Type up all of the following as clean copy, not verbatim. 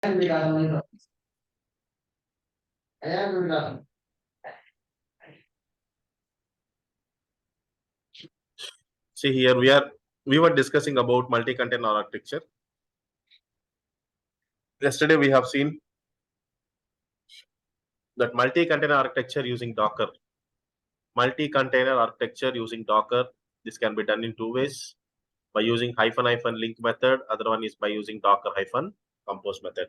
See here we were discussing about multi-container architecture. Yesterday we have seen that multi-container architecture using Docker. Multi-container architecture using Docker. This can be done in two ways: by using --link method. Other one is by using Docker -compose method.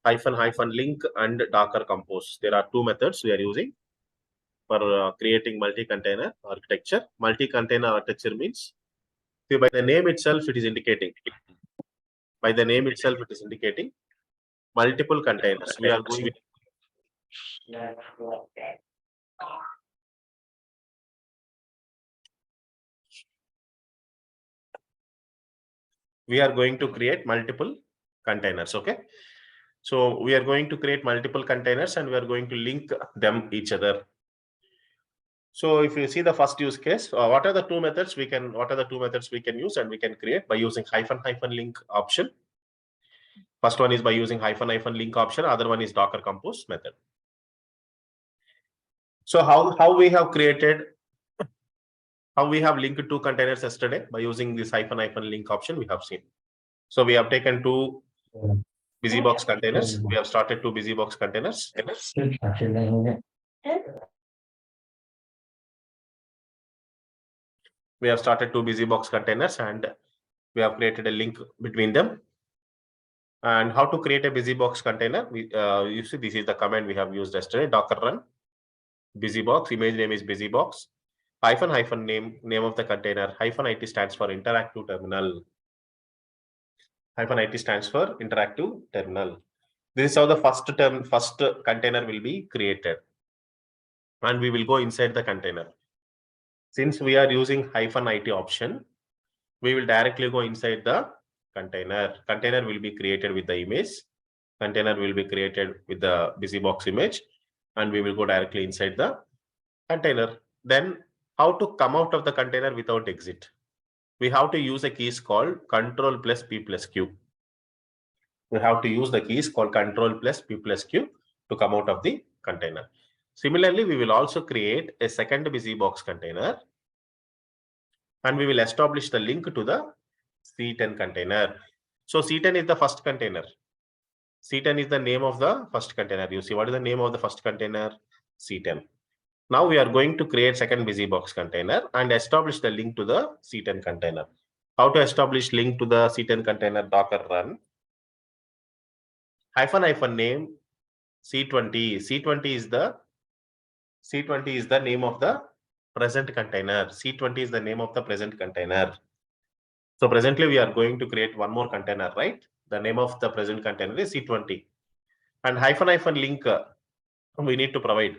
--link and Docker compose. There are two methods we are using for creating multi-container architecture. Multi-container architecture means, see, by the name itself it is indicating. By the name itself it is indicating multiple containers. We are going. We are going to create multiple containers. Okay, so we are going to create multiple containers and we are going to link them each other. So if you see the first use case, what are the two methods we can use and we can create by using --link option. First one is by using --link option. Other one is Docker compose method. So how we have created, how we have linked two containers yesterday by using this --link option we have seen. So we have taken two BusyBox containers. We have started two BusyBox containers. We have started two BusyBox containers and we have created a link between them. And how to create a BusyBox container? You see, this is the command we have used yesterday: Docker run BusyBox. Image name is BusyBox. Name of the container. -it stands for interactive terminal. -it stands for interactive terminal. This is how the first container will be created, and we will go inside the container. Since we are using -it option, we will directly go inside the container. Container will be created with the image. Container will be created with the BusyBox image, and we will go directly inside the container. Then how to come out of the container without exit? We have to use a keys called Ctrl+P+Q. We have to use the keys called Ctrl+P+Q to come out of the container. Similarly, we will also create a second BusyBox container, and we will establish the link to the C10 container. So C10 is the first container. C10 is the name of the first container. You see, what is the name of the first container? C10. Now we are going to create second BusyBox container and establish the link to the C10 container. How to establish link to the C10 container? Docker run --name C20. C20 is the name of the present container. C20 is the name of the present container. So presently we are going to create one more container, right? The name of the present container is C20. And --link we need to provide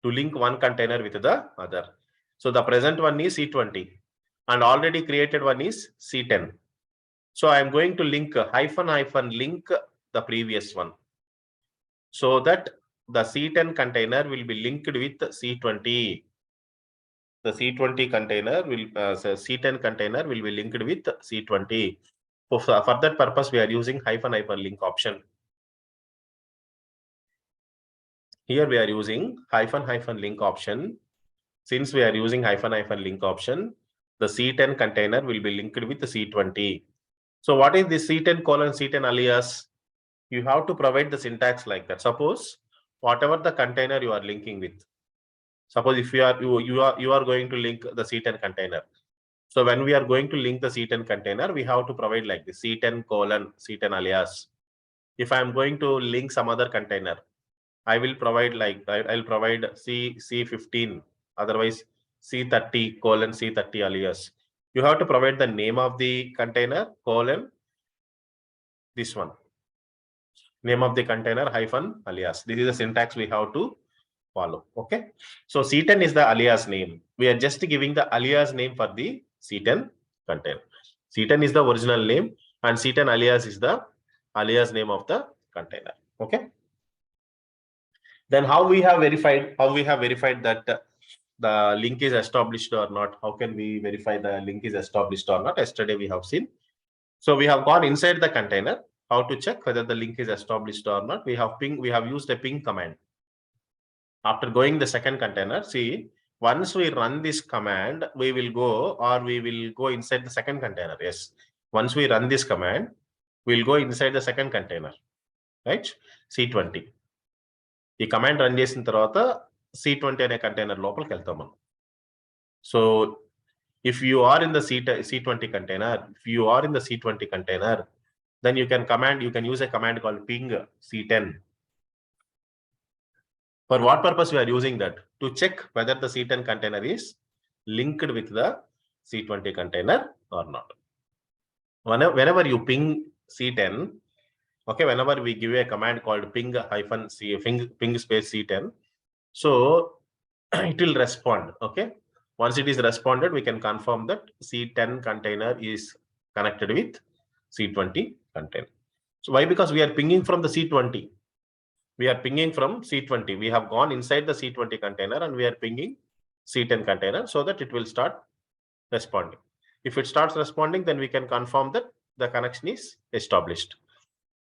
to link one container with the other. So the present one is C20 and already created one is C10. So I am going to link --link the previous one, so that the C10 container will be linked with C20. The C20 container will C10 container will be linked with C20. For that purpose, we are using --link option. Here we are using --link option. Since we are using --link option, the C10 container will be linked with the C20. So what is the C10 colon C10 alias? You have to provide the syntax like that. Suppose whatever the container you are linking with. Suppose if you are going to link the C10 container. So when we are going to link the C10 container, we have to provide like the C10 colon C10 alias. If I am going to link some other container, I will provide like I'll provide C15, otherwise C30 colon C30 alias. You have to provide the name of the container colon this one. Name of the container -alias. This is the syntax we have to follow. Okay. So C10 is the alias name. We are just giving the alias name for the C10 container. C10 is the original name and C10 alias is the alias name of the container. Okay. Then how we have verified that the link is established or not? How can we verify the link is established or not? Yesterday we have seen. So we have gone inside the container How to check whether the link is established or not? We have used a ping command. After going the second container, see, once we run this command, we will go inside the second container. Yes. Once we run this command, we'll go inside the second container, right? C20. ఈ command run చేసిన తర్వాత C20 అనే container లోపలికి వెళ్తాం మనం. So if you are in the C20 container, then you can use a command called ping C10. For what purpose we are using that? To check whether the C10 container is linked with the C20 container or not. Whenever you ping C10, okay, whenever we give a command called ping space C10, so it will respond. Okay, once it is responded, we can confirm that C10 container is connected with C20 container. So why? Because we are pinging from the C20. We are pinging from C20. We have gone inside the C20 container and we are pinging C10 container so that it will start responding. If it starts responding, then we can confirm that the connection is established.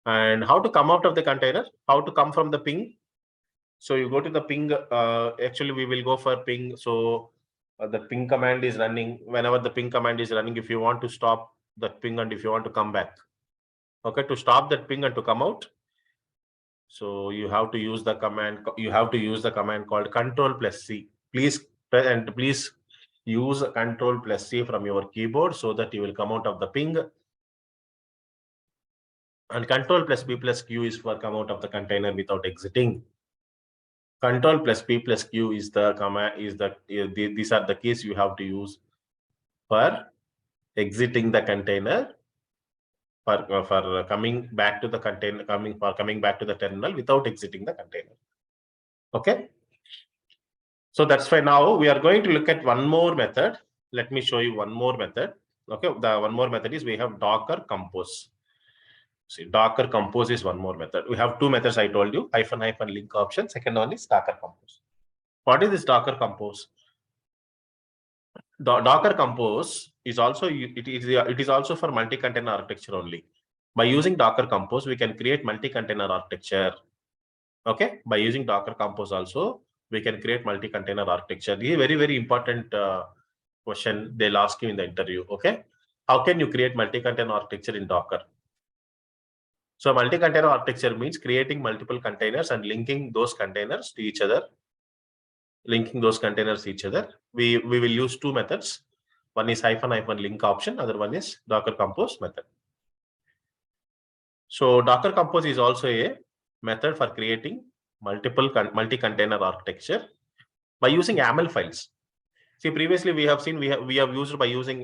And how to come out of the container? How to come from the ping? So you go to the ping. Actually, we will go for ping. So the ping command is running. Whenever the ping command is running, if you want to stop that ping and if you want to come back, okay, to stop that ping and to come out, so you have to use the command called Control+C. Please use Control+C from your keyboard so that you will come out of the ping. And Control+P+Q is for come out of the container without exiting. Control+P+Q is the command. These are the keys you have to use for exiting the container. For coming back to the container, coming back to the terminal without exiting the container. Okay. So that's why now we are going to look at one more method. Let me show you one more method. Okay. The one more method is we have Docker Compose. See, Docker Compose is one more method. We have two methods I told you, -- link option. Second one is Docker Compose. What is this Docker Compose? Docker Compose is also for multi-container architecture only. By using Docker Compose, we can create multi-container architecture. Okay, by using Docker Compose also, we can create multi-container architecture. This is a very, very important question they'll ask you in the interview. Okay, how can you create multi-container architecture in Docker? So multi-container architecture means creating multiple containers and linking those containers to each other. We will use two methods. One is -- link option. Other one is Docker Compose method. So Docker Compose is also a method for creating multi-container architecture by using YAML files. See, previously we have seen we have used by using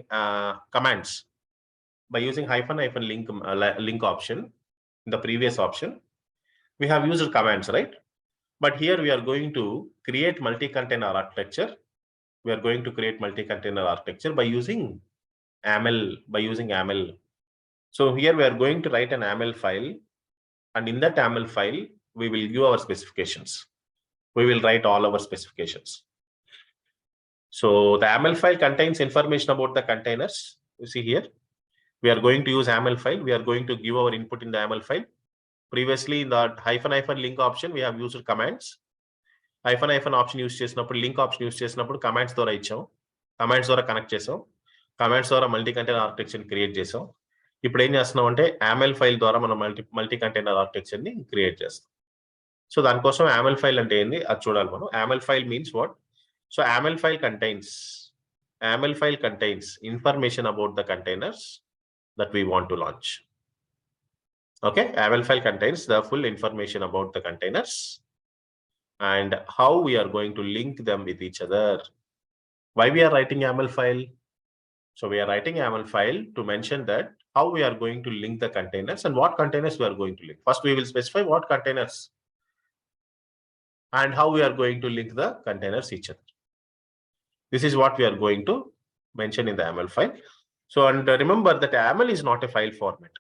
commands. By using -- link option, in the previous option, we have used commands, right? But here we are going to create multi-container architecture. We are going to create multi-container architecture by using YAML. So here we are going to write an YAML file, and in that YAML file, we will give our specifications. We will write all our specifications. So the YAML file contains information about the containers. You see here, we are going to use YAML file. We are going to give our input in the YAML file. Previously, in the -- link option, we have used commands. -- option use చేసినప్పుడు, link option use చేసినప్పుడు commands ద్వారా ఇచ్చాం. Commands ద్వారా connect చేసాం. Commands ద్వారా multi-container architecture create చేసాం. ఇప్పుడు ఏం చేస్తున్నాం అంటే YAML ఫైల్ ద్వారా మనం multi-container architecture ని క్రియేట్ చేస్తాం. సో దానికోసం YAML ఫైల్ అంటే ఏంది అది చూడాలి మనం. YAML file means what? So YAML file contains information about the containers that we want to launch. Okay, YAML file contains the full information about the containers and how we are going to link them with each other. Why we are writing YAML file? So we are writing YAML file to mention that how we are going to link the containers and what containers we are going to link. First, we will specify what containers and how we are going to link the containers each other. This is what we are going to mention in the YAML file. So, and remember that YAML is not a file format.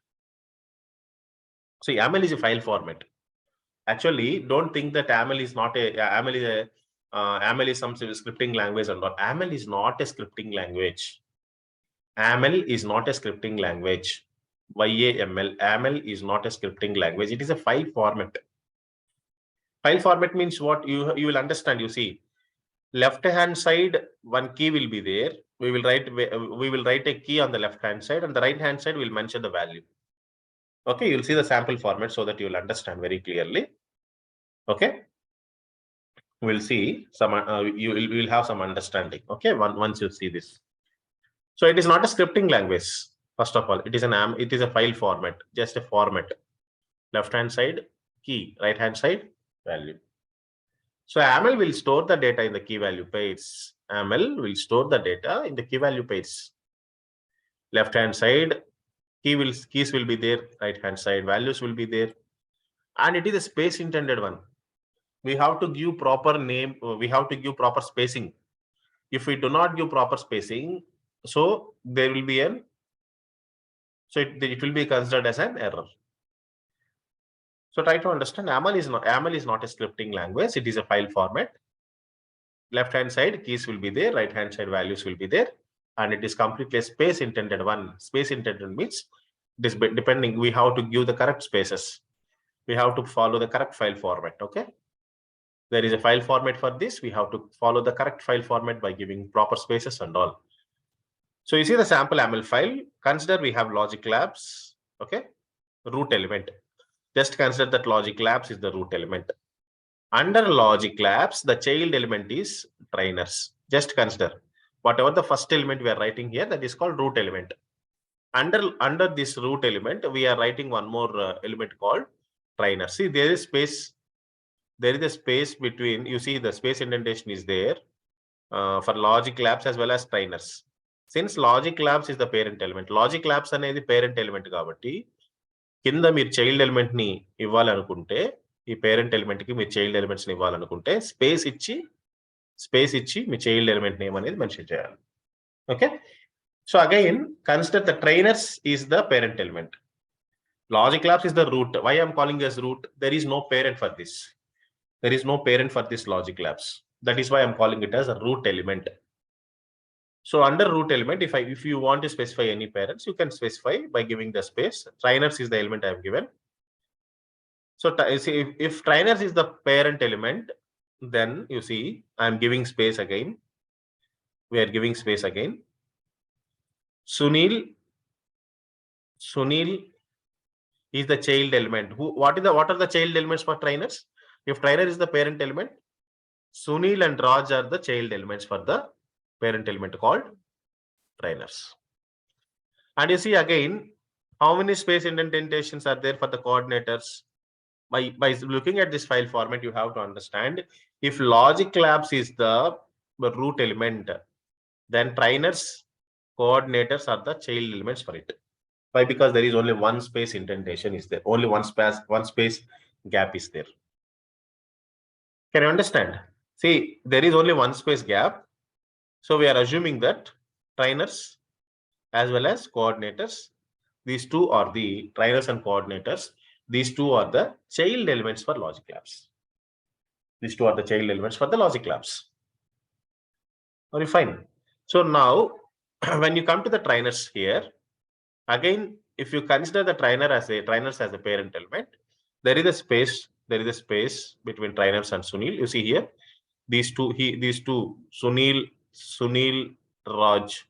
So YAML is a file format. Actually, don't think that YAML is some scripting language or not. YAML is not a scripting language. YAML is not a scripting language. YAML. AML is not a scripting language. It is a file format. File format means what? You will understand. You see, left hand side one key will be there. We will write a key on the left hand side, and the right hand side will mention the value. Okay, you'll see the sample format so that you'll understand very clearly. Okay, we'll see some. You will have some understanding. Okay, once you see this. So it is not a scripting language. First of all, it is a file format, just a format. Left hand side key, right hand side value. So AML will store the data in the key value pairs. AML will store the data in the key value pairs. Left hand side keys will be there, right hand side values will be there, and it is a space intended one. We have to give proper name, we have to give proper spacing. If we do not give proper spacing, so there will be it will be considered as an error. So try to understand, AML is not a scripting language. It is a file format. Left hand side keys will be there, right hand side values will be there, and it is completely a space intended one. Space intended means this depending, we have to give the correct spaces. We have to follow the correct file format. Okay, there is a file format for this. We have to follow the correct file format by giving proper spaces and all. So you see the sample AML file. Consider we have logic labs. Okay, root element. Just consider that logic labs is the root element. Under logic labs, the child element is trainers. Just consider whatever the first element we are writing here, that is called root element. Under this root element, we are writing one more element called trainer. See, there is space. There is a space between. You see, the space indentation is there for logic labs as well as trainers. Since logic labs is the parent element, logic labs అనేది parent element కాబట్టి కింద మీరు child element ని ఇవ్వాలనుకుంటే, ఈ parent element కి మీరు child elements ని ఇవ్వాలనుకుంటే స్పేస్ ఇచ్చి మీ చైల్డ్ ఎలిమెంట్ నేమ్ అనేది మెన్షన్ చేయాలి. Okay, so again consider the trainers is the parent element. Logic labs is the root. Why I am calling as root? There is no parent for this. There is no parent for this logic labs. That is why I am calling it as a root element. So under root element, if you want to specify any parents, you can specify by giving the space. Trainers is the element I have given. So if trainers is the parent element, then you see I am giving space again. We are giving space again. Sunil is the child element. What are the child elements for trainers? If trainer is the parent element, Sunil and Raj are the child elements for the parent element called trainers. And you see again, how many space indentations are there for the coordinators? By looking at this file format, you have to understand, if logic labs is the root element, then trainers coordinators are the child elements for it. Why? Because there is only one space indentation is there, only one space gap is there. Can you understand? See, there is only one space gap. So we are assuming that trainers as well as coordinators, these two are the trainers and coordinators. These two are the child elements for logic labs. These two are the child elements for the logic labs. Are you fine? So now, when you come to the trainers here, again, if you consider the trainers as a parent element, there is a space. There is a space between trainers and Sunil. You see here, these two, Sunil, Raj,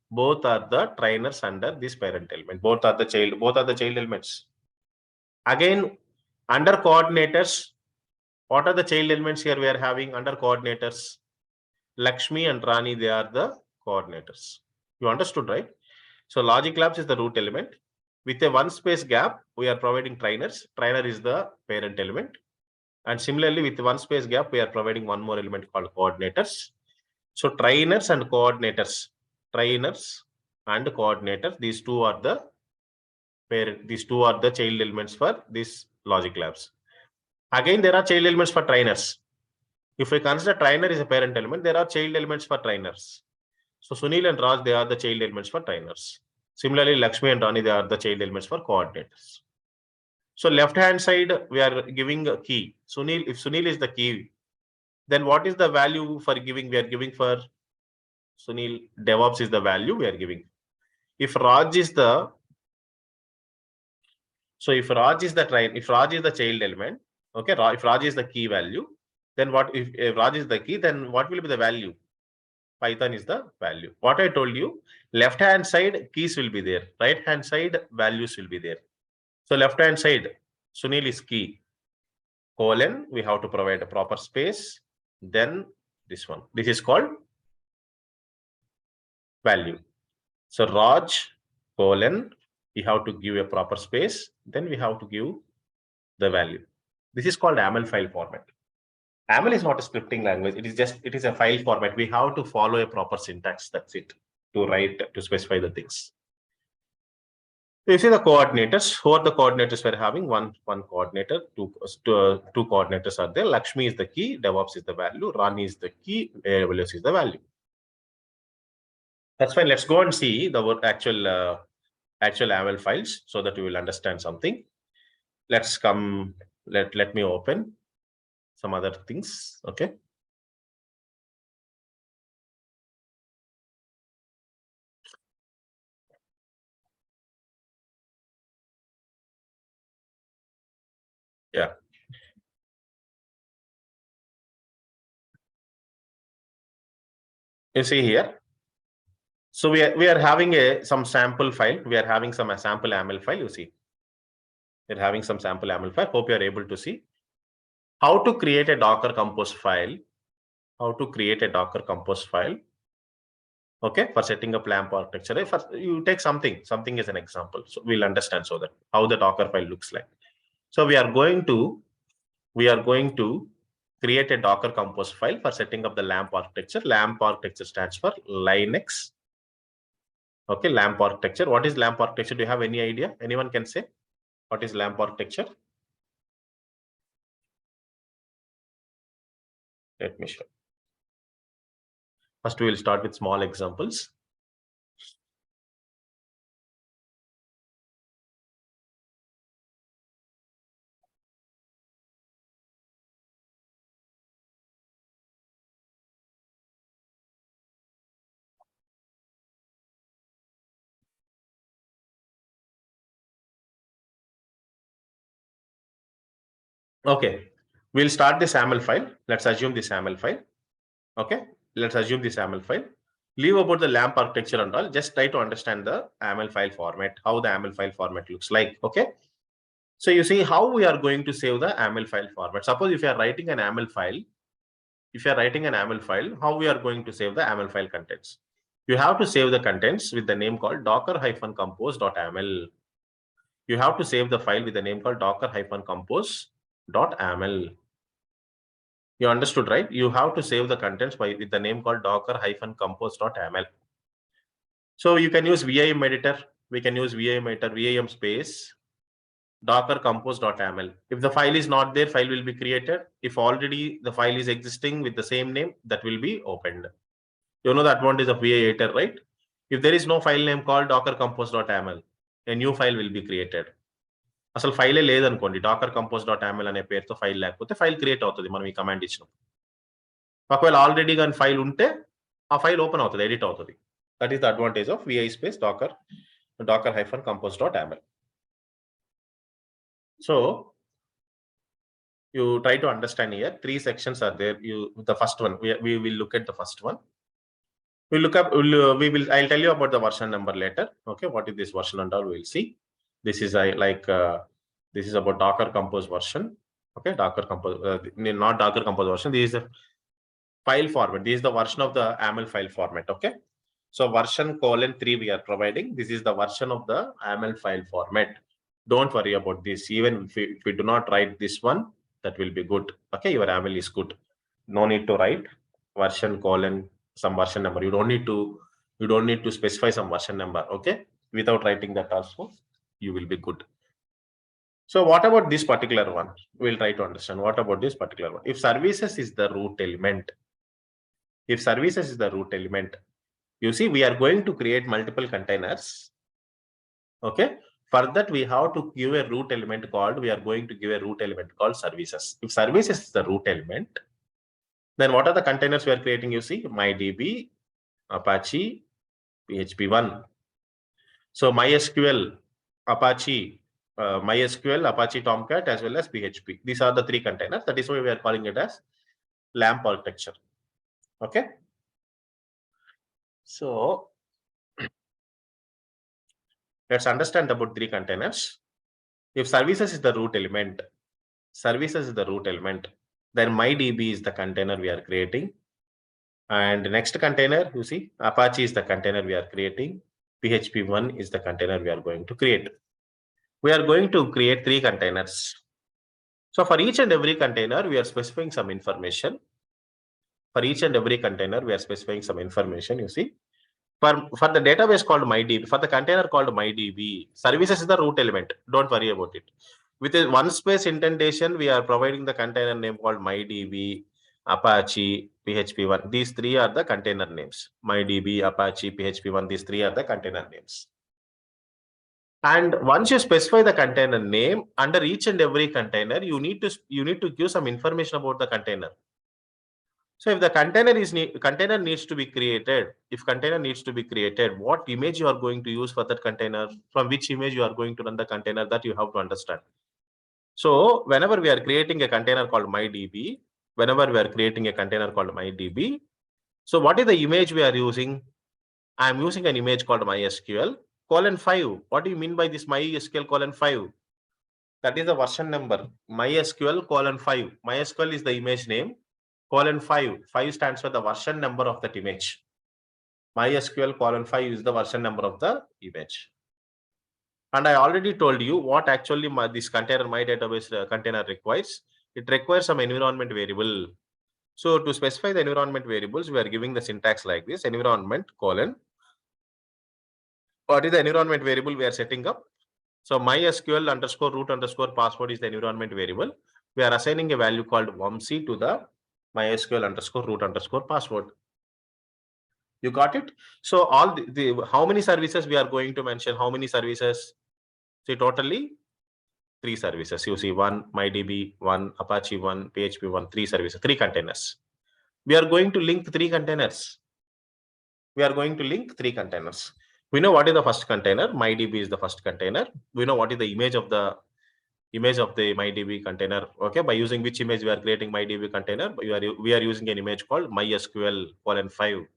both are the trainers under this parent element. Both are the child elements. Again, under coordinators, what are the child elements here we are having under coordinators? Lakshmi and Rani, they are the coordinators. You understood, right? So logic labs is the root element. With a one space gap, we are providing trainers. Trainer is the parent element. And similarly, with one space gap, we are providing one more element called coordinators. So trainers and coordinators, these two are the child elements for these logic labs. Again, there are child elements for trainers. If we consider trainer is a parent element, there are child elements for trainers. So Sunil and Raj, they are the child elements for trainers. Similarly, Lakshmi and Rani, they are the child elements for coordinators. So left hand side, we are giving a key. If Sunil is the key, then what is the value for giving? We are giving for Sunil, DevOps is the value we are giving. If Raj is the So if Raj is the child element, okay, if Raj is the key value, then what if Raj is the key, then what will be the value? Python is the value. What I told you, left hand side keys will be there, right hand side values will be there. So left hand side, Sunil is key, colon, we have to provide a proper space, then this one. This is called value. So Raj, colon, we have to give a proper space, then we have to give the value. This is called AML file format. AML is not a scripting language. It is a file format. We have to follow a proper syntax. That's it to specify the things. So you see the coordinators. Who are the coordinators we're having? One coordinator, two coordinators are there. Lakshmi is the key, DevOps is the value, Rani is the key, AWS is the value. That's fine. Let's go and see the actual AML files so that you will understand something. Let's come. Let me open some other things. Okay. Yeah. You see here. So we are having some sample file. We are having some sample AML file. You see, we're having some sample AML file. Hope you are able to see how to create a Docker Compose file. How to create a Docker Compose file. Okay, for setting up LAMP architecture. If you take something as an example, so we'll understand so that how the Docker file looks like. So we are going to create a Docker Compose file for setting up the LAMP architecture. LAMP architecture stands for Linux. Okay, LAMP architecture. What is LAMP architecture? Do you have any idea? Anyone can say what is LAMP architecture? Let me show. First, we will start with small examples. Okay, we'll start this YAML file. Let's assume this YAML file. Okay, let's assume this YAML file. Leave about the LAMP architecture and all. Just try to understand the YAML file format, how the YAML file format looks like. Okay, so you see how we are going to save the YAML file format. Suppose if you are writing an YAML file, how we are going to save the YAML file contents? You have to save the contents with the name called docker-compose.yaml. You have to save the file with the name called docker-compose.yaml. You understood, right? You have to save the contents with the name called docker-compose.yaml. So you can use VIM editor. We can use VIM editor, VIM space docker-compose.yaml. If the file is not there, file will be created. If already the file is existing with the same name, that will be opened. You know the advantage of VI editor, right? If there is no file name called docker-compose.yaml, a new file will be created. అసలు ఫైలే లేదనుకోండి Dakar compose dot యామ్ఎల్ అనే పేరుతో file లేకపోతే file create అవుతుంది మనం ఈ command ఇచ్చినప్పుడు. ఒకవేళ ఆల్రెడీ కానీ ఫైల్ ఉంటే ఆ ఫైల్ ఓపెన్ అవుతుంది, ఎడిట్ అవుతుంది. That is the advantage of VI space docker-compose.yaml. So you try to understand here. 3 sections are there. The first one we will look at the first one. I'll tell you about the version number later. Okay, what is this version number? We'll see. This is this is about Docker Compose version. Okay, Docker Compose, not Docker Compose version. This is the file format. This is the version of the YAML file format. Okay, so version :3 we are providing. This is the version of the YAML file format. Don't worry about this. Even if we do not write this one, that will be good. Okay, your YAML is good. No need to write version : some version number. You don't need to specify some version number. Okay, without writing that also, you will be good. So what about this particular one? We'll try to understand what about this particular one. If services is the root element, you see we are going to create multiple containers. Okay, for that we have to give a root element called services. If services is the root element, then what are the containers we are creating? You see MyDB, Apache, PHP1. So MySQL, Apache, MySQL, Apache Tomcat, as well as PHP. These are the three containers. That is why we are calling it as LAMP architecture. Okay. So let's understand about three containers. If services is the root element, then MyDB is the container we are creating. And next container, you see, Apache is the container we are creating. PHP1 is the container we are going to create. We are going to create three containers. So for each and every container, we are specifying some information. For each and every container, we are specifying some information, you see. For the database called MyDB, for the container called MyDB, services is the root element. Don't worry about it. With a one space indentation, we are providing the container name called MyDB, Apache, PHP1. These three are the container names. MyDB, Apache, PHP1. These three are the container names. And once you specify the container name, under each and every container, you need to give some information about the container. So if the container needs to be created, what image you are going to use for that container, from which image you are going to run the container, that you have to understand. So whenever we are creating a container called MyDB, so what is the image we are using? I am using an image called MySQL :5. What do you mean by this MySQL :5? That is the version number. MySQL :5. MySQL is the image name. :5. 5 stands for the version number of that image. MySQL :5 is the version number of the image. And I already told you what actually this container, my database container requires. It requires some environment variable. So to specify the environment variables, we are giving the syntax like this: environment : what is the environment variable we are setting up? So MySQL _root password is the environment variable. We are assigning a value called Vamsi to the MySQL _root password. You got it? So all how many services we are going to mention? How many services? See, totally 3 services. You see, 1 MyDB, 1 Apache, 1 PHP, 3 services, 3 containers. We are going to link 3 containers. We know what is the first container. MyDB is the first container. We know what is the image of the MyDB container. Okay, by using which image we are creating MyDB container. We are using an image called MySQL :5.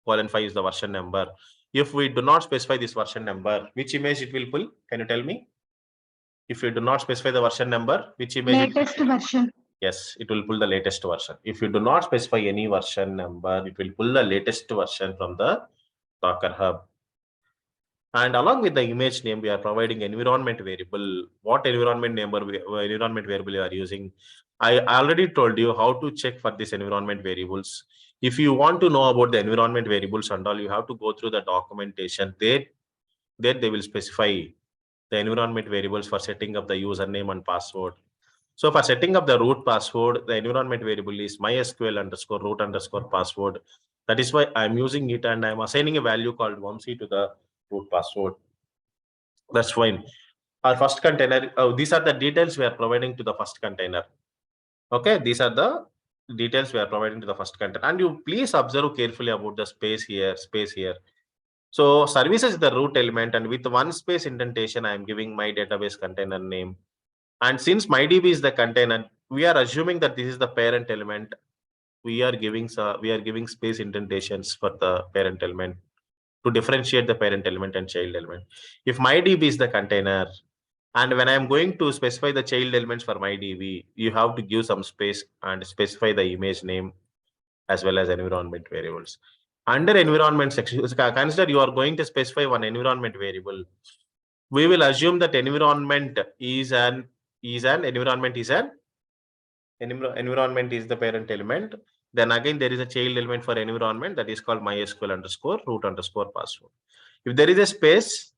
:5 is the version number. If we do not specify this version number, which image it will pull? Can you tell me? If you do not specify the version number, which image? Latest version. Yes, it will pull the latest version. If you do not specify any version number, it will pull the latest version from the Docker Hub. And along with the image name, we are providing environment variable. What environment variable you are using? I already told you how to check for this environment variables. If you want to know about the environment variables and all, you have to go through the documentation. There they will specify the environment variables for setting up the username and password. So for setting up the root password, the environment variable is MySQL _root password. That is why I'm using it, and I'm assigning a value called Vamsi to the root password. That's fine. Our first container, these are the details we are providing to the first container. Okay, these are the details we are providing to the first container. And you please observe carefully about the space here. So services is the root element, and with one space indentation, I am giving my database container name. And since MyDB is the container, we are assuming that this is the parent element. We are giving space indentations for the parent element to differentiate the parent element and child element. If MyDB is the container, and when I am going to specify the child elements for MyDB, you have to give some space and specify the image name as well as environment variables. Under environment section, consider you are going to specify one environment variable. We will assume that environment is an environment is the parent element. Then again, there is a child element for environment that is called MySQL _root password. If there is a space,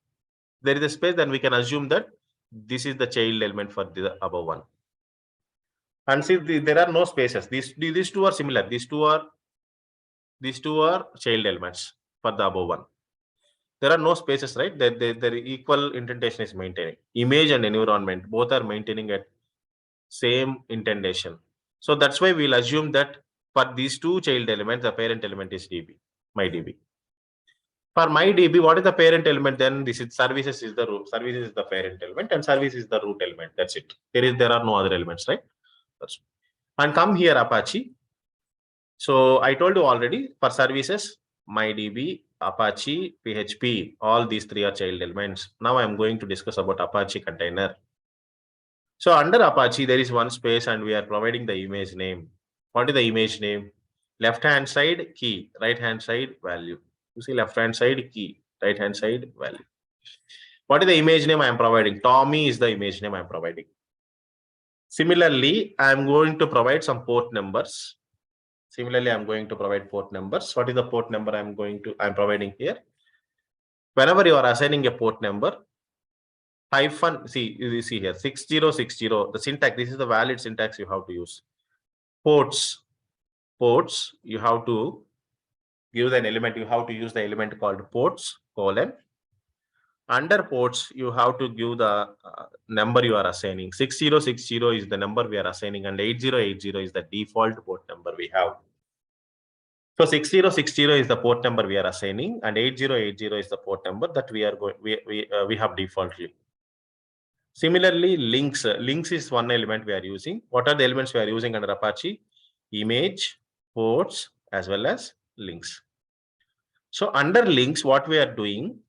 then we can assume that this is the child element for the above one. And see, there are no spaces. These two are similar. These two are child elements for the above one. There are no spaces, right? Their equal indentation is maintaining. Image and environment both are maintaining at same indentation. So that's why we'll assume that for these two child elements, the parent element is MyDB. For MyDB, what is the parent element? Then this is services is the root. Services is the parent element, and service is the root element. That's it. There are no other elements, right? And come here, Apache. So I told you already, for services, MyDB, Apache, PHP, all these three are child elements. Now I'm going to discuss about Apache container. So under Apache, there is one space and we are providing the image name. What is the image name? Left hand side key, right hand side value. You see left hand side key, right hand side value. What is the image name I am providing? Tommy is the image name I am providing. Similarly, I am going to provide some port numbers. Similarly, I'm going to provide port numbers. What is the port number I'm providing here? Whenever you are assigning a port number, hyphen, you see here, 6060, the syntax, this is the valid syntax you have to use. Ports, you have to give an element, you have to use the element called ports, colon. Under ports, you have to give the number you are assigning. 6060 is the number we are assigning, and 8080 is the default port number we have. So 6060 is the port number we are assigning, and 8080 is the port number that we have defaultly. Similarly, links is one element we are using. What are the elements we are using under Apache? Image, ports, as well as links. So under links, what we are doing,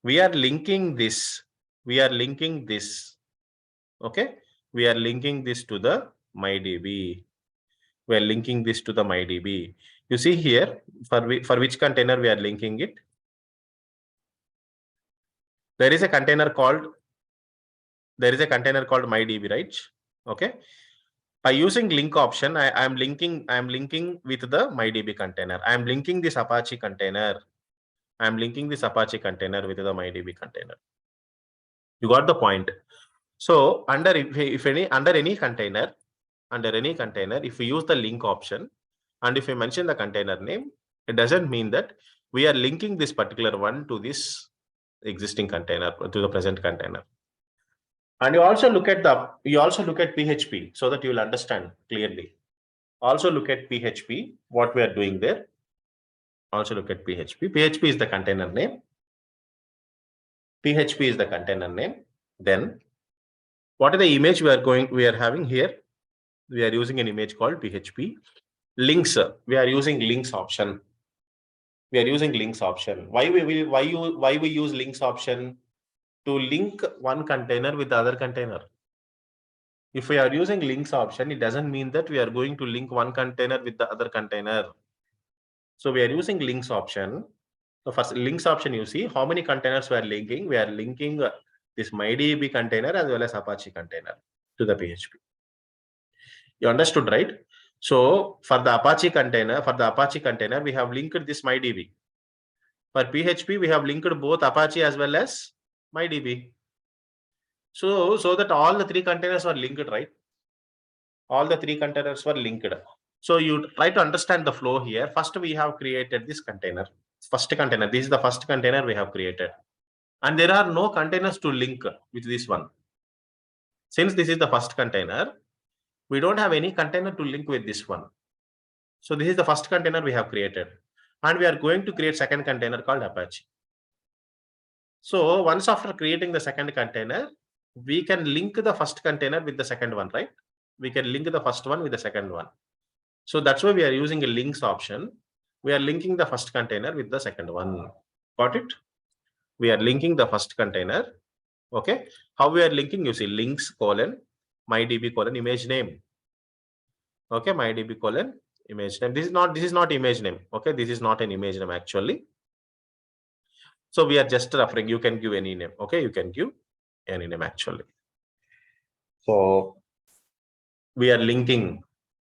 we are linking this. Okay, we are linking this to the MyDB. We are linking this to the MyDB. You see here, for which container we are linking it? There is a container called MyDB, right? Okay. By using link option, I am linking with the MyDB container. I am linking this Apache container. I am linking this Apache container with the MyDB container. You got the point. So under any container, if we use the link option and if we mention the container name, it doesn't mean that we are linking this particular one to this existing container, to the present container. And you also look at PHP so that you will understand clearly. Also look at PHP, what we are doing there. Also look at PHP. PHP is the container name. PHP is the container name. Then what is the image we are having here? We are using an image called PHP. Links, we are using links option. Why we use links option? To link one container with the other container. If we are using links option, it doesn't mean that we are going to link one container with the other container. So we are using links option. So first links option, you see how many containers we are linking. We are linking this MyDB container as well as Apache container to the PHP. You understood, right? So for the Apache container, we have linked this MyDB. For PHP, we have linked both Apache as well as MyDB. So that all the three containers are linked, right? All the three containers were linked. So you try to understand the flow here. First, we have created this container. First container. This is the first container we have created. And there are no containers to link with this one. Since this is the first container, we don't have any container to link with this one. So this is the first container we have created. And we are going to create second container called Apache. So once after creating the second container, we can link the first container with the second one, right? We can link the first one with the second one. So that's why we are using a links option. We are linking the first container with the second one. Got it? We are linking the first container. Okay. How we are linking? You see links colon MyDB colon image name. Okay. MyDB colon image name. This is not image name. Okay. This is not an image name actually. So we are just referring. You can give any name. Okay. You can give any name actually. So we are linking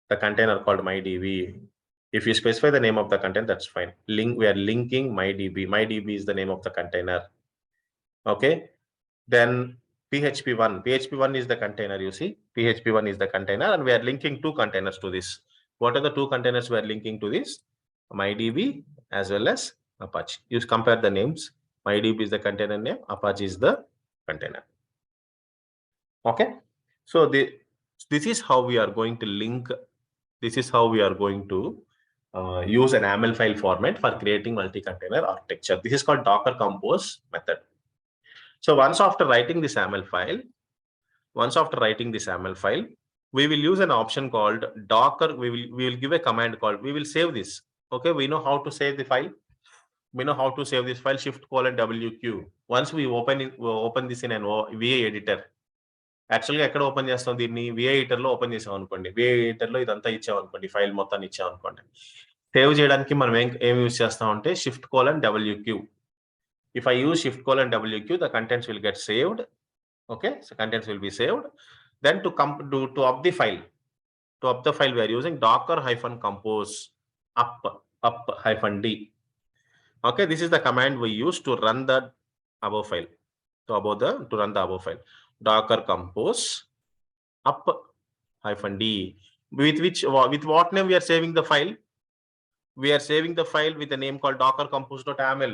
the container called MyDB. If you specify the name of the container, that's fine. We are linking MyDB. MyDB is the name of the container. Okay. Then PHP1. PHP1 is the container, you see. PHP1 is the container, and we are linking two containers to this. What are the two containers we are linking to this? MyDB as well as Apache. You compare the names. MyDB is the container name. Apache is the container. Okay. So this is how we are going to link. This is how we are going to use an YAML file format for creating multi-container architecture. This is called Docker Compose method. So once after writing this YAML file, we will use an option called Docker. We will give a command called, we will save this. Okay, we know how to save the file. We know how to save this file, Shift:WQ. Once we open this in an VA editor. యాక్చువల్గా ఎక్కడ open చేస్తాం దీన్ని? VI ఎడిటర్లో open చేసాం అనుకోండి. VI ఎడిటర్లో ఇదంతా ఇచ్చాం అనుకోండి, file మొత్తాన్ని ఇచ్చాం అనుకోండి. సేవ్ చేయడానికి మనం ఏం యూజ్ చేస్తామంటే Shift:WQ. If I use Shift:WQ, the contents will get saved. Okay, so contents will be saved. Then to up the file, we are using docker-compose up-d. Okay, this is the command we use to run the above file. To run the above file, docker compose up-d. With what name we are saving the file? We are saving the file with a name called docker-compose.yaml.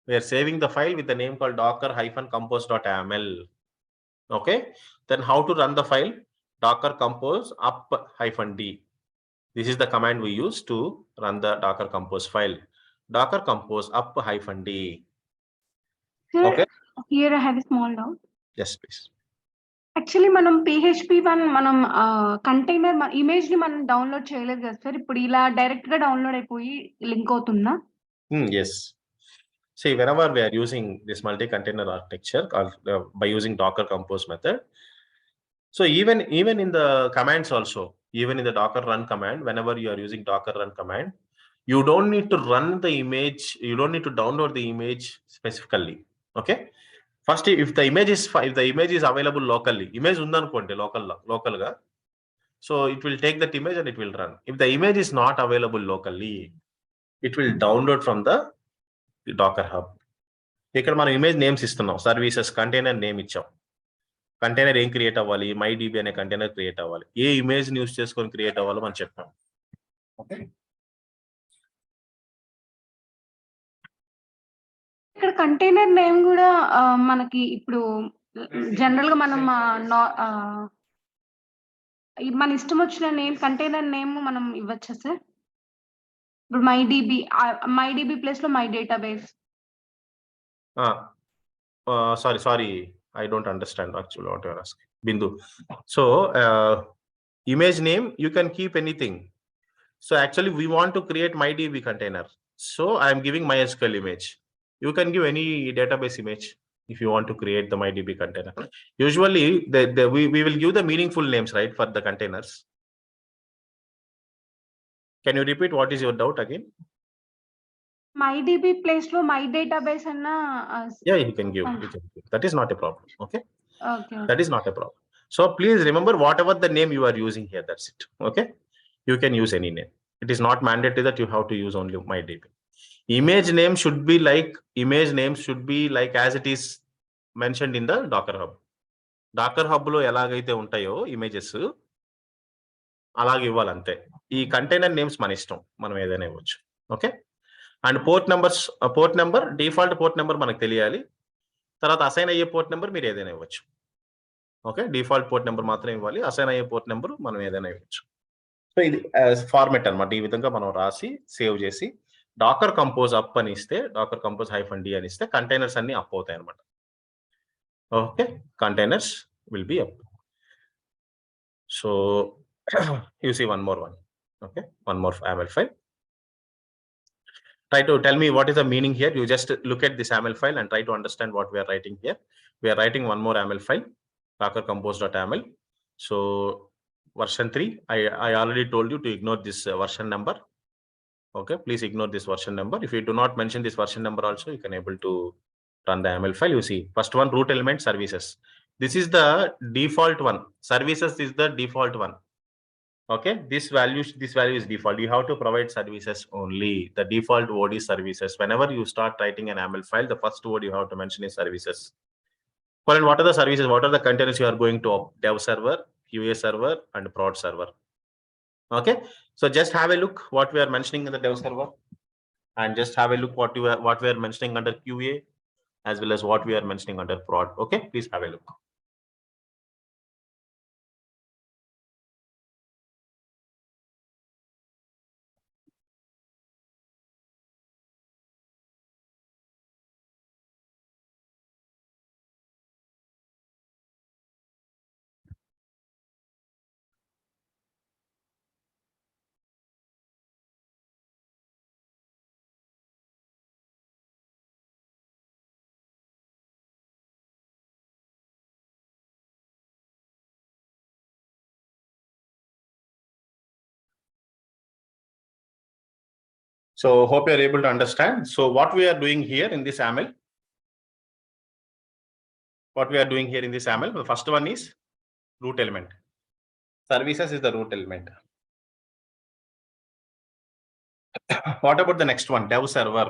We are saving the file with the name called docker-compose.yaml. Okay, then how to run the file? Docker compose up-d. This is the command we use to run the docker compose file. Docker compose up-d. Sir, okay, here I have a small doubt. Yes, please. Actually, మనం PHP1 మనం container image ని మనం download చేయలేదు కదా sir. ఇప్పుడు ఇలా direct గా download అయిపోయి లింక్ అవుతుందా? Yes. See, whenever we are using this multi-container architecture by using Docker compose method, so even in the commands also, even in the Docker run command, whenever you are using Docker run command, you don't need to run the image, you don't need to download the image specifically. Okay, first if the image is available locally, image undanukonde local ga, so it will take that image and it will run. If the image is not available locally, it will download from the Docker hub. ఇక్కడ మనం image names ఇస్తున్నాం, services container name ఇచ్చాం. Container ఏం create అవ్వాలి? MyDB అనే container create అవ్వాలి. ఏ image use చేసుకొని create అవ్వాలో మనం చెప్పాం. ఓకే, ఇక్కడ కంటైనర్ నేమ్ కూడా మనకి ఇప్పుడు జనరల్ గా మనం మన ఇష్టం వచ్చిన నేమ్ కంటైనర్ నేమ్ మనం ఇవ్వచ్చా సార్? ఇప్పుడు MyDB ప్లేస్ లో my database. Sorry, I don't understand actually what you are asking, Bindu. So image name you can keep anything. So actually we want to create MyDB container, so I am giving MySQL image. You can give any database image if you want to create the MyDB container. Usually we will give the meaningful names, right, for the containers. Can you repeat what is your doubt again? MyDB place లో my database అన్న. Yeah, you can give. That is not a problem. Okay, okay. That is not a problem. So please remember, whatever the name you are using here, that's it. Okay, you can use any name. It is not mandatory that you have to use only MyDB. Image name should be like as it is mentioned in the Docker Hub. Docker Hub లో ఎలాగైతే ఉంటాయో images అలాగే ఇవ్వాలంతే. ఈ container names మన ఇష్టం, మనం ఏదైనా ఇవ్వచ్చు. Okay, and port number default port number మనకు తెలియాలి. తర్వాత అసైన్ అయ్యే పోర్ట్ నెంబర్ మీరు ఏదైనా ఇవ్వచ్చు. ఓకే, డిఫాల్ట్ పోర్ట్ నెంబర్ మాత్రం ఇవ్వాలి, అసైన్ అయ్యే పోర్ట్ నెంబర్ మనం ఏదైనా ఇవ్వచ్చు. సో ఇది ఫార్మెట్ అనమాట. ఈ విధంగా మనం రాసి సేవ్ చేసి డాకర్ కంపోజ్ అప్ అని ఇస్తే, డాకర్ కంపోజ్ -d అని ఇస్తే కంటైనర్స్ అన్ని అప్ అవుతాయి అనమాట. Okay, containers will be up. So you see one more one. Okay, one more YAML file. Try to tell me what is the meaning here. You just look at this YAML file and try to understand what we are writing here. We are writing one more YAML file, docker compose.yaml. So version 3, I already told you to ignore this version number. Okay, please ignore this version number. If you do not mention this version number also, you can able to run the YAML file. You see, first one, root element services. This is the default one. Services is the default one. Okay, this value is default. You have to provide services only. The default word is services. Whenever you start writing an YAML file, the first word you have to mention is services. Well, what are the services? What are the containers you are going to? Dev server, QA server, and prod server. Okay, so just have a look what we are mentioning in the dev server, and just have a look what we are mentioning under QA, as well as what we are mentioning under prod. Okay, please have a look. So hope you are able to understand. So what we are doing here in this YAML, the first one is root element. Services is the root element. What about the next one? Dev server.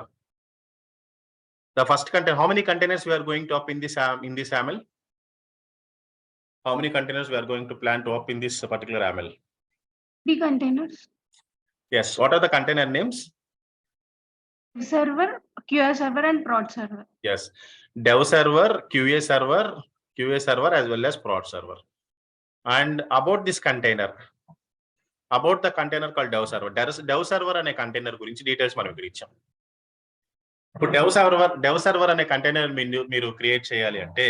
The first container, how many containers we are going to up in this YAML? How many containers we are going to plan to up in this particular YAML? 3 containers. Yes. What are the container names? Server, QA server, and prod server. Yes. Dev server, QA server as well as prod server. And about this container, about the container called dev server. Dev server అనే container గురించి details మనం ఇక్కడ ఇచ్చాం. ఇప్పుడు dev server అనే container మీరు create చేయాలి అంటే,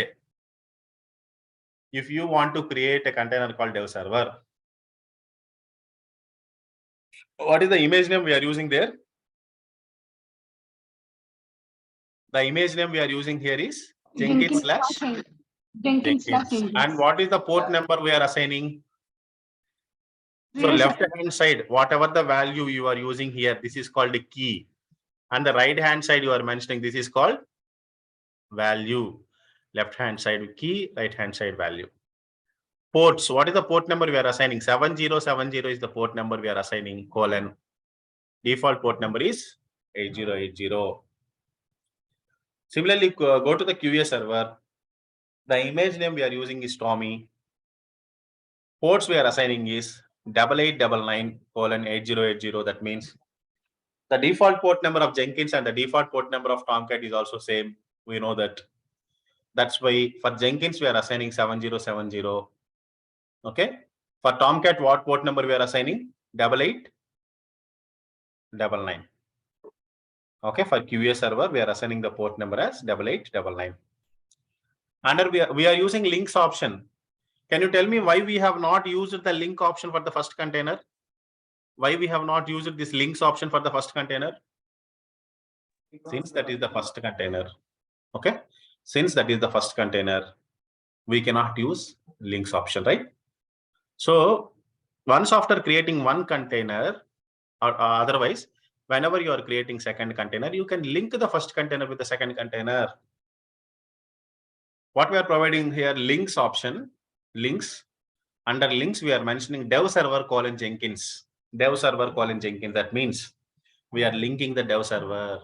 if you want to create a container called dev server, what is the image name we are using there? The image name we are using here is Jenkins slash Jenkins. And what is the port number we are assigning? So left hand side, whatever the value you are using here, this is called a key. And the right hand side you are mentioning, this is called value. Left hand side key, right hand side value. Ports, what is the port number we are assigning? 7070 is the port number we are assigning, colon. Default port number is 8080. Similarly, go to the QA server. The image name we are using is Tommy. Ports we are assigning is 8899 colon 8080. That means the default port number of Jenkins and the default port number of Tomcat is also same. We know that. That's why for Jenkins we are assigning 7070. Okay. For Tomcat, what port number we are assigning? 8899. Okay. For QA server, we are assigning the port number as 8899. Under we are using links option. Can you tell me why we have not used the link option for the first container? Why we have not used this links option for the first container? Since that is the first container. Okay. Since that is the first container, we cannot use links option, right? So once after creating one container, or otherwise, whenever you are creating second container, you can link the first container with the second container. What we are providing here, links option, links. Under links, we are mentioning dev server colon Jenkins. Dev server colon Jenkins. That means we are linking the dev server.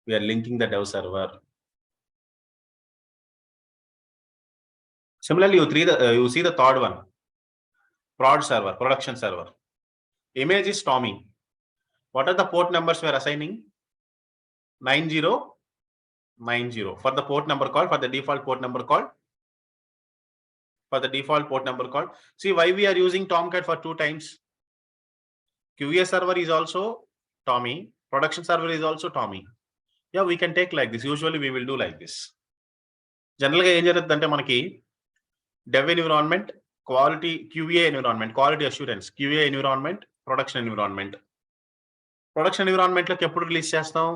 We are linking the dev server. Similarly, you see the third one, prod server, production server. Image is Tommy. What are the port numbers we are assigning? 9090 for the port number called, for the default port number called. For the default port number called. See why we are using Tomcat for 2 times. QA server is also Tommy. Production server is also Tommy. Yeah, we can take like this. Usually we will do like this. Generally, ఏం జరుగుతుందంటే మనకి dev environment, quality QA environment, quality assurance, QA environment, production environment. Production environment లోకి ఎప్పుడు release చేస్తాం?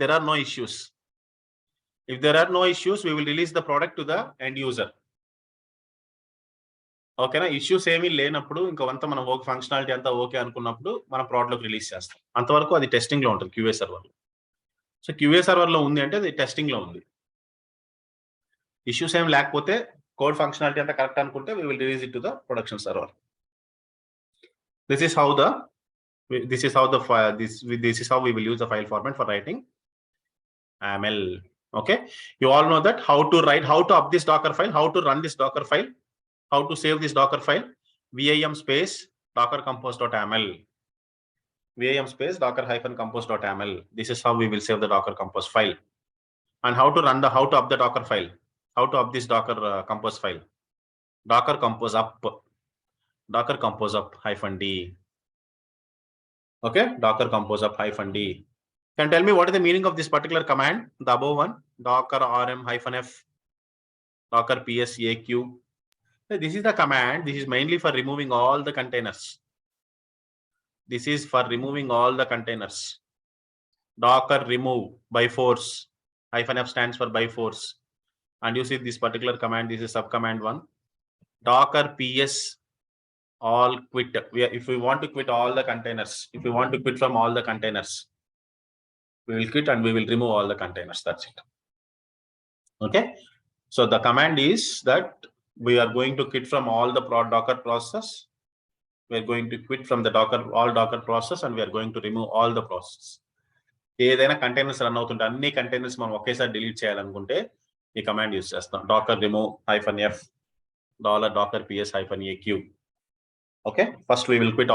There are no issues. If there are no issues, we will release the product to the end user. ఓకేనా? Issues ఏమీ లేనప్పుడు ఇంకా అంతా మనం okay functionality అంతా ఓకే అనుకున్నప్పుడు మనం ప్రోడక్ట్ లోకి రిలీజ్ చేస్తాం. అంతవరకు అది టెస్టింగ్ లో ఉంటుంది QA server. So QA server లో ఉంది అంటే అది టెస్టింగ్ లో ఉంది. ఇష్యూస్ ఏం లేకపోతే కోడ్ ఫంక్షనాలిటీ అంతా కరెక్ట్ అనుకుంటే we will release it to the production server. This is how we will use the file format for writing YAML. Okay, you all know that how to up this Docker file, how to run this Docker file, how to save this Docker file. VIM space docker compose.yaml. VIM space docker-compose.yaml. This is how we will save the Docker compose file. And how to up the Docker file, how to up this Docker compose file. Docker compose up -d. Okay, docker compose up -d. Can tell me what is the meaning of this particular command, the above one, docker rm-f docker psaq. This is the command. This is mainly for removing all the containers. This is for removing all the containers. Docker remove by force. -f stands for by force. And you see this particular command, this is subcommand 1. Docker ps all quit. If we want to quit all the containers, if we want to quit from all the containers, we will quit and we will remove all the containers. That's it. Okay. So the command is that we are going to quit from all the Docker process. We are going to quit from the all Docker process, and we are going to remove all the process. ఏదైనా containers run అవుతుంటే అన్ని containers మనం ఒకేసారి delete చేయాలనుకుంటే ఈ command use చేస్తాం. docker remove -f $docker ps -aq. Okay, first we will quit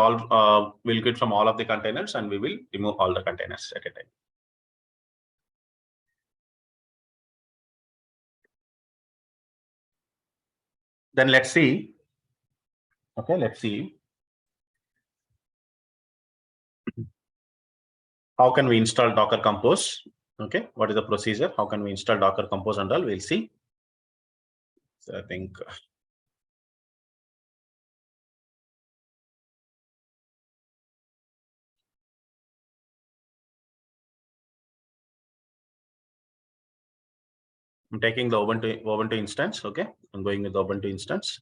we'll quit from all of the containers and we will remove all the containers at a time. Then let's see. Okay, let's see how can we install Docker Compose. Okay, what is the procedure? How can we install Docker Compose and all? We'll see. So I think I'm taking the Ubuntu instance. Okay, I'm going with the Ubuntu instance.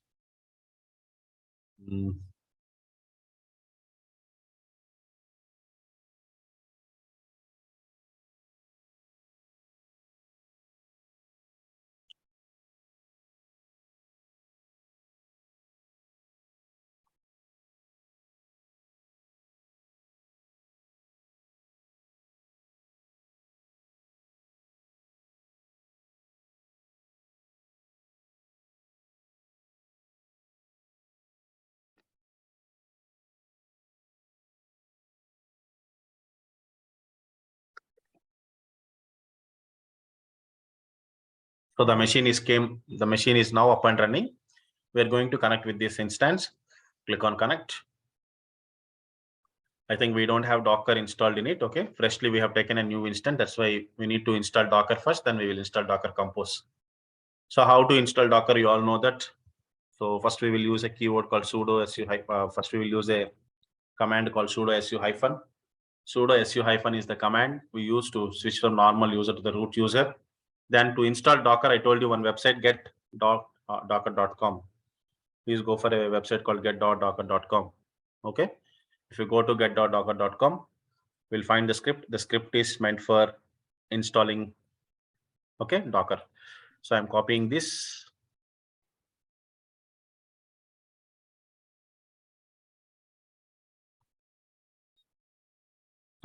So the machine is now up and running. We're going to connect with this instance. Click on connect. I think we don't have Docker installed in it. Okay, freshly we have taken a new instance. That's why we need to install Docker first, then we will install Docker Compose. So how to install Docker, you all know that. So first we will use a keyword called sudo su first we will use a command called sudo su hyphen. Sudo su hyphen is the command we use to switch from normal user to the root user. Then to install Docker, I told you one website, get.docker.com. Please go for a website called get.docker.com. Okay, if you go to get.docker.com, we'll find the script. The script is meant for installing, okay, Docker. So I'm copying this.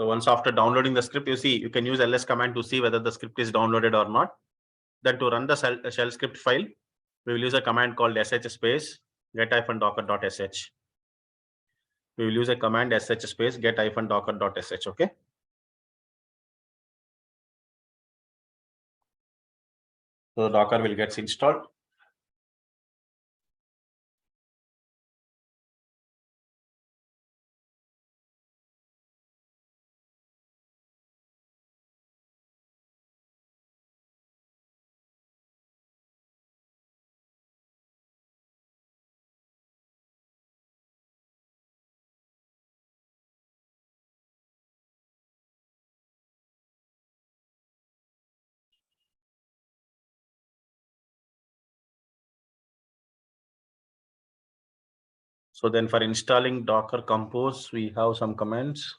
So once after downloading the script, you can use ls command to see whether the script is downloaded or not. Then to run the shell script file, we will use a command called sh space get-docker.sh. We will use a command sh space get-docker.sh. Okay. So Docker will get installed. So then for installing Docker Compose, we have some commands.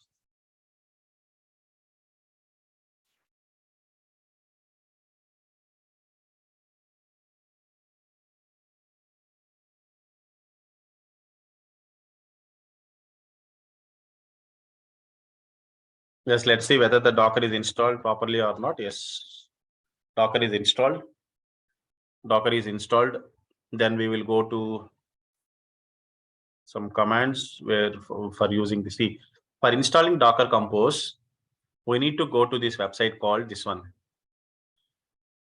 Yes, let's see whether the Docker is installed properly or not. Yes, Docker is installed. Docker is installed. Then we will go to some commands where for using the C. For installing Docker Compose, we need to go to this website called this one.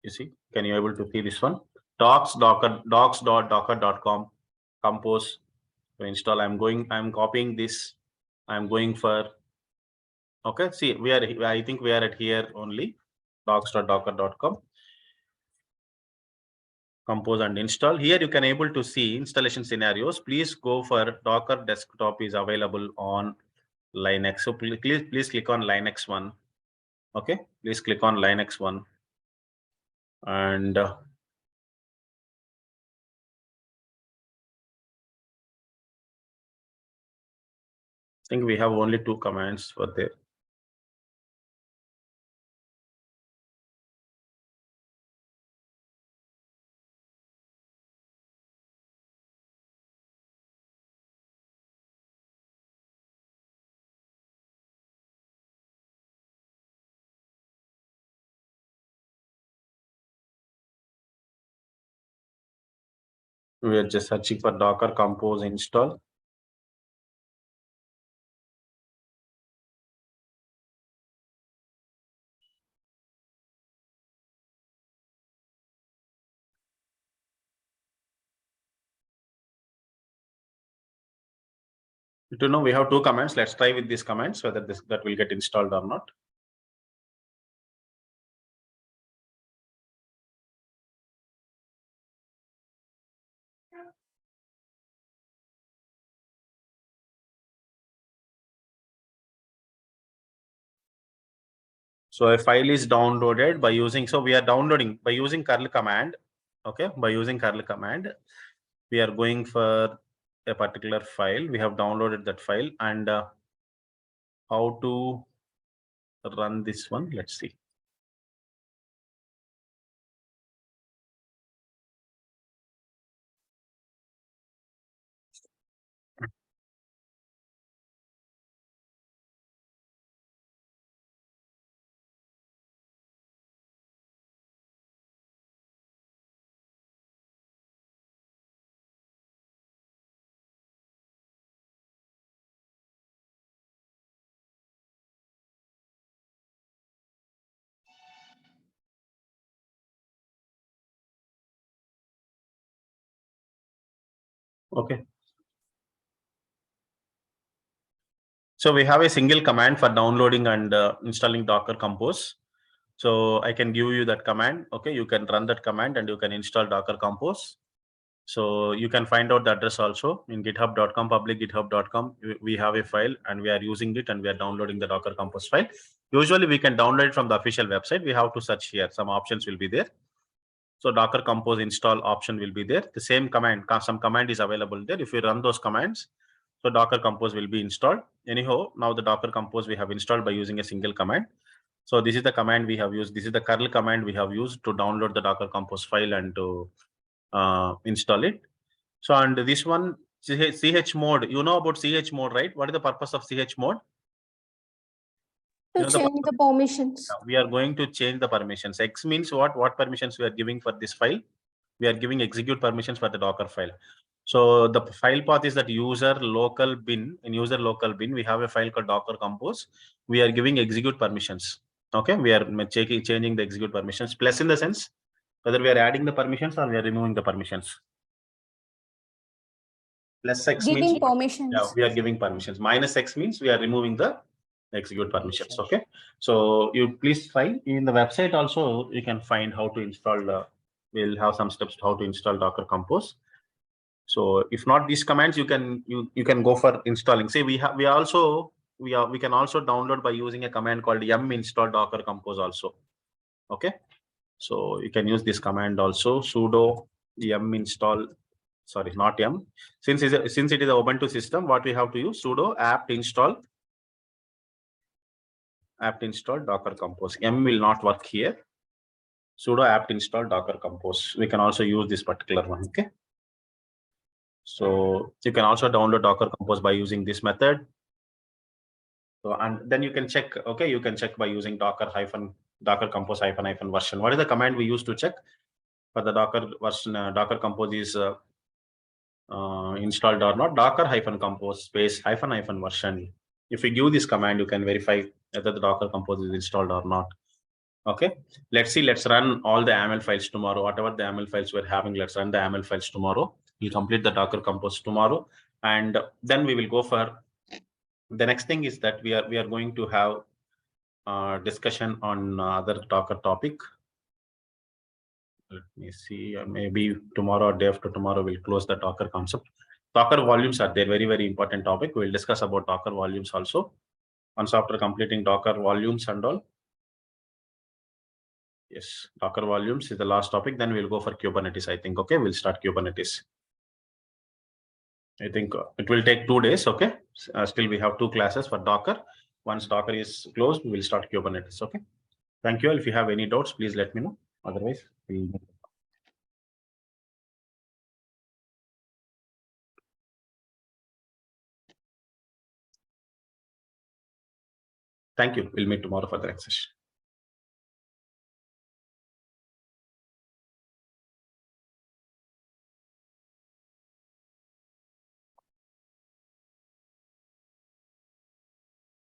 You see, can you able to see this one? docs.docker.com compose to install. I'm copying this. I'm going for, okay, see, I think we are at here only, docs.docker.com. Compose and install. Here you can able to see installation scenarios. Please go for Docker desktop is available on Linux. So please click on Linux one. Okay, please click on Linux one. And think we have only 2 commands for there. We are just searching for Docker Compose install. To know, we have 2 commands. Let's try with these commands whether that will get installed or not. So a file is downloaded by using, so we are downloading by using curl command. Okay, by using curl command, we are going for a particular file. We have downloaded that file, and how to run this one, let's see. Okay. So we have a single command for downloading and installing Docker Compose. So I can give you that command. Okay, you can run that command and you can install Docker Compose. So you can find out the address also in github.com, public github.com. We have a file and we are using it and we are downloading the Docker Compose file. Usually we can download it from the official website. We have to search here. Some options will be there. So Docker Compose install option will be there. The same command, some command is available there. If you run those commands, so Docker Compose will be installed. Anyhow, now the Docker Compose we have installed by using a single command. So this is the command we have used. This is the curl command we have used to download the Docker Compose file and to install it. So, and this one, CH mode, you know about CH mode, right? What is the purpose of CH mode? To change the permissions. We are going to change the permissions. X means what? What permissions we are giving for this file? We are giving execute permissions for the Docker file. So the file path is that user local bin. In user local bin, we have a file called Docker Compose. We are giving execute permissions. Okay, we are changing the execute permissions. Plus in the sense whether we are adding the permissions or we are removing the permissions. Plus X Giving means permissions. yeah, we are giving permissions. Minus X means we are removing the execute permissions. Okay, so you please try in the website also. You can find how to install. We'll have some steps how to install Docker Compose. So if not these commands, you can go for installing. Say we can also download by using a command called yum install Docker Compose also. Okay, so you can use this command also, sudo yum install. Sorry, not yum. Since it is a Ubuntu system, what we have to use sudo apt install Docker Compose. Yum will not work here. Sudo apt install Docker Compose. We can also use this particular one. Okay. So you can also download Docker Compose by using this method. So and then you can check. Okay, you can check by using Docker Compose hyphen version. What is the command we use to check for the Docker version? Docker Compose is installed or not. Docker hyphen compose space hyphen version. If you give this command, you can verify whether the Docker Compose is installed or not. Okay, let's see. Let's run all the YAML files tomorrow. Whatever the YAML files we're having, let's run the YAML files tomorrow. We'll complete the Docker Compose tomorrow, and then we will go for the next thing is that we are going to have discussion on other Docker topic. Let me see. Maybe tomorrow or day after tomorrow we'll close the Docker concept. Docker volumes are there, very, very important topic. We'll discuss about Docker volumes also. Once after completing Docker volumes and all. Yes, Docker volumes is the last topic. Then we'll go for Kubernetes, I think. Okay, we'll start Kubernetes. I think it will take 2 days. Okay. Still we have 2 classes for Docker. Once Docker is closed, we will start Kubernetes. Okay. Thank you all. If you have any doubts, please let me know. Otherwise, thank you. We'll meet tomorrow for the next session.